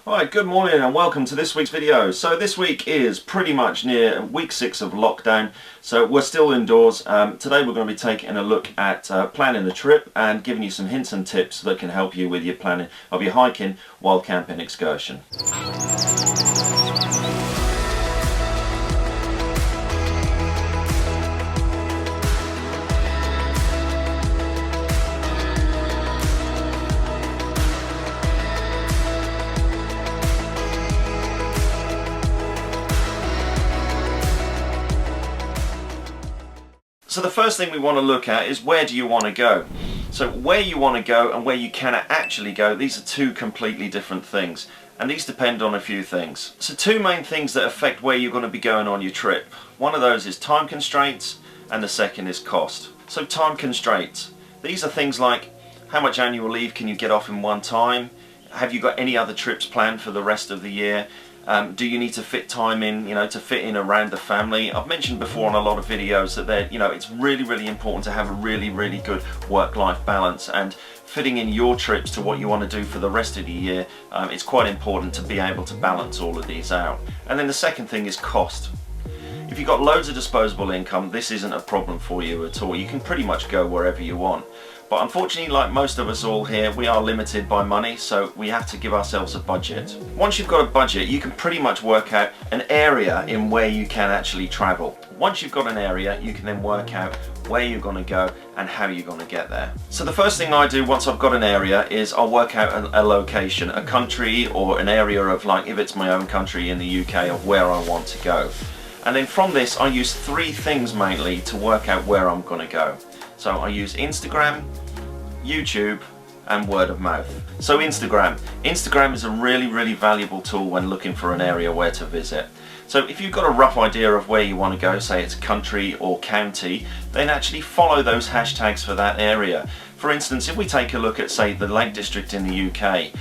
Alright, good morning and welcome to this week's video. So this week is pretty much near week 6 of lockdown, so we're still indoors. Today we're going to be taking a look at planning the trip and giving you some hints and tips that can help you with your planning of your hiking, wild camping excursion. So the first thing we want to look at is where do you want to go? So where you want to go and where you can actually go, these are two completely different things. And these depend on a few things. So two main things that affect where you're going to be going on your trip. One of those is time constraints and the second is cost. So time constraints. These are things like how much annual leave can you get off in one time? Have you got any other trips planned for the rest of the year? Do you need to fit time in, to fit in around the family? I've mentioned before on a lot of videos that it's really important to have a really good work-life balance, and fitting in your trips to what you want to do for the rest of the year, it's quite important to be able to balance all of these out. And then the second thing is cost. If you've got loads of disposable income, this isn't a problem for you at all. You can pretty much go wherever you want. But unfortunately, like most of us all here, we are limited by money, so we have to give ourselves a budget. Once you've got a budget, you can pretty much work out an area in where you can actually travel. Once you've got an area, you can then work out where you're going to go and how you're going to get there. So the first thing I do once I've got an area is I'll work out a location, a country or an area of, like if it's my own country in the UK, of where I want to go. And then from this I use three things mainly to work out where I'm going to go. So I use Instagram, YouTube and word of mouth. So Instagram is a really valuable tool when looking for an area where to visit. So if you've got a rough idea of where you want to go, say it's country or county, then actually follow those hashtags for that area. For instance, if we take a look at, say, the Lake District in the UK,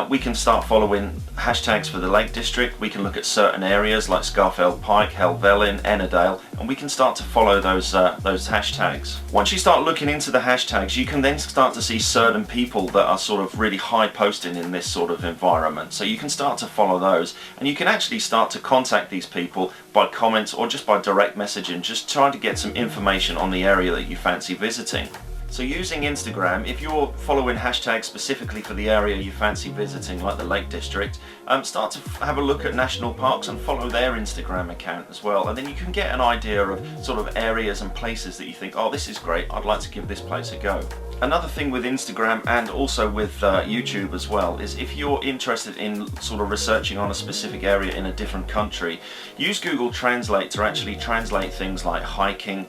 we can start following hashtags for the Lake District. We can look at certain areas like Scafell Pike, Helvellyn, Ennerdale, and we can start to follow those hashtags. Once you start looking into the hashtags, you can then start to see certain people that are sort of really high posting in this sort of environment. So you can start to follow those, and you can actually start to contact these people by comments or just by direct messaging, just trying to get some information on the area that you fancy visiting. So using Instagram, if you're following hashtags specifically for the area you fancy visiting, like the Lake District, start to have a look at national parks and follow their Instagram account as well, and then you can get an idea of sort of areas and places that you think, oh, this is great, I'd like to give this place a go. Another thing with Instagram and also with YouTube as well is if you're interested in sort of researching on a specific area in a different country, use Google Translate to actually translate things like hiking,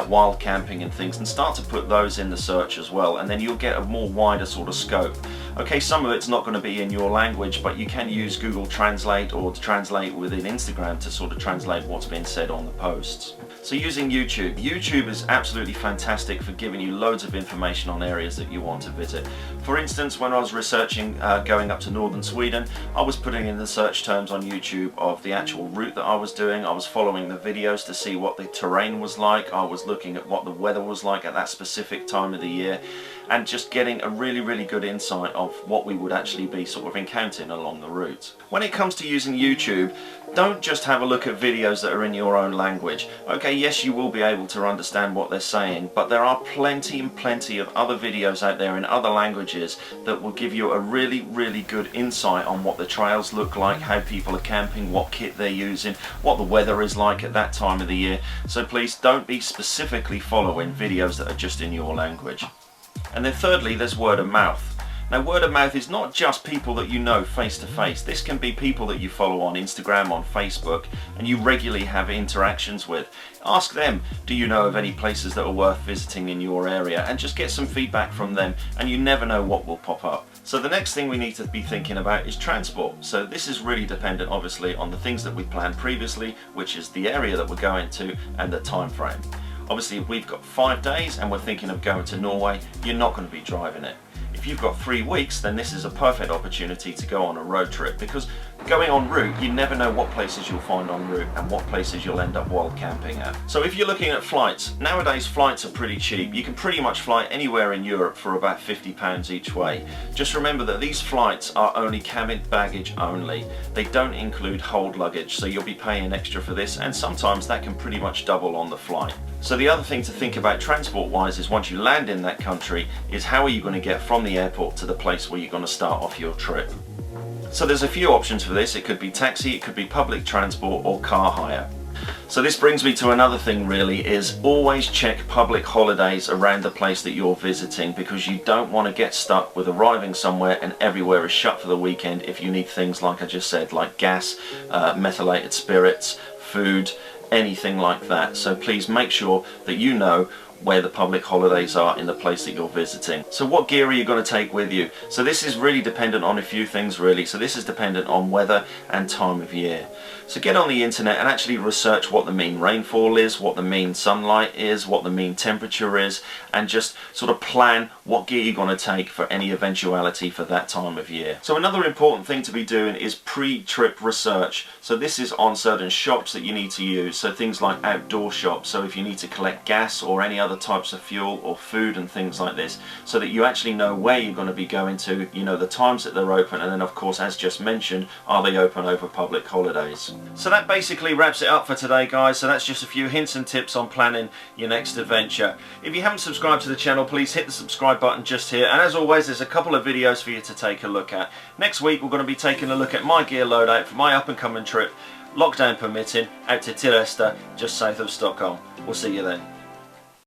wild camping and things, and start to put those in the search as well, and then you'll get a more wider sort of scope. Okay, some of it's not going to be in your language, but you can use Google Translate or to translate within Instagram to sort of translate what's been said on the posts. So using YouTube. YouTube is absolutely fantastic for giving you loads of information on areas that you want to visit. For instance, when I was researching going up to northern Sweden, I was putting in the search terms on YouTube of the actual route that I was doing. I was following the videos to see what the terrain was like. I was looking at what the weather was like at that specific time of the year, and just getting a really good insight of what we would actually be sort of encountering along the route. When it comes to using YouTube, don't just have a look at videos that are in your own language. Okay, yes, you will be able to understand what they're saying, but there are plenty of other videos out there in other languages that will give you a really good insight on what the trails look like, how people are camping, what kit they're using, what the weather is like at that time of the year. So please don't be specifically following videos that are just in your language. And then thirdly, there's word of mouth. Now, word of mouth is not just people that you know face to face. This can be people that you follow on Instagram, on Facebook, and you regularly have interactions with. Ask them, do you know of any places that are worth visiting in your area? And just get some feedback from them, and you never know what will pop up. So the next thing we need to be thinking about is transport. So this is really dependent obviously on the things that we planned previously, which is the area that we're going to and the time frame. Obviously, if we've got 5 days and we're thinking of going to Norway, you're not going to be driving it. If you've got 3 weeks, then this is a perfect opportunity to go on a road trip, because Going en route, you never know what places you'll find en route and what places you'll end up wild camping at. So if you're looking at flights, nowadays flights are pretty cheap. You can pretty much fly anywhere in Europe for about £50 each way. Just remember that these flights are only cabin baggage only. They don't include hold luggage, so you'll be paying extra for this, and sometimes that can pretty much double on the flight. So the other thing to think about transport wise is once you land in that country is how are you going to get from the airport to the place where you're going to start off your trip. So there's a few options for this. It could be taxi, it could be public transport or car hire. So this brings me to another thing really, is always check public holidays around the place that you're visiting, because you don't want to get stuck with arriving somewhere and everywhere is shut for the weekend if you need things like I just said, like gas, methylated spirits, food, anything like that. So please make sure that you know where the public holidays are in the place that you're visiting. So what gear are you going to take with you? So this is really dependent on a few things really. So this is dependent on weather and time of year. So get on the internet and actually research what the mean rainfall is, what the mean sunlight is, what the mean temperature is, and just sort of plan what gear you're going to take for any eventuality for that time of year. So another important thing to be doing is pre-trip research. So this is on certain shops that you need to use, so things like outdoor shops, so if you need to collect gas or any other types of fuel or food and things like this, so that you actually know where you're going to be going to, you know the times that they're open, and then of course, as just mentioned, are they open over public holidays. So that basically wraps it up for today guys. So that's just a few hints and tips on planning your next adventure. If you haven't subscribed to the channel, please hit the subscribe button just here, and as always there's a couple of videos for you to take a look at. Next week we're going to be taking a look at my gear loadout for my up and coming trip, lockdown permitting, out to Tiresta, just south of Stockholm. We'll see you then.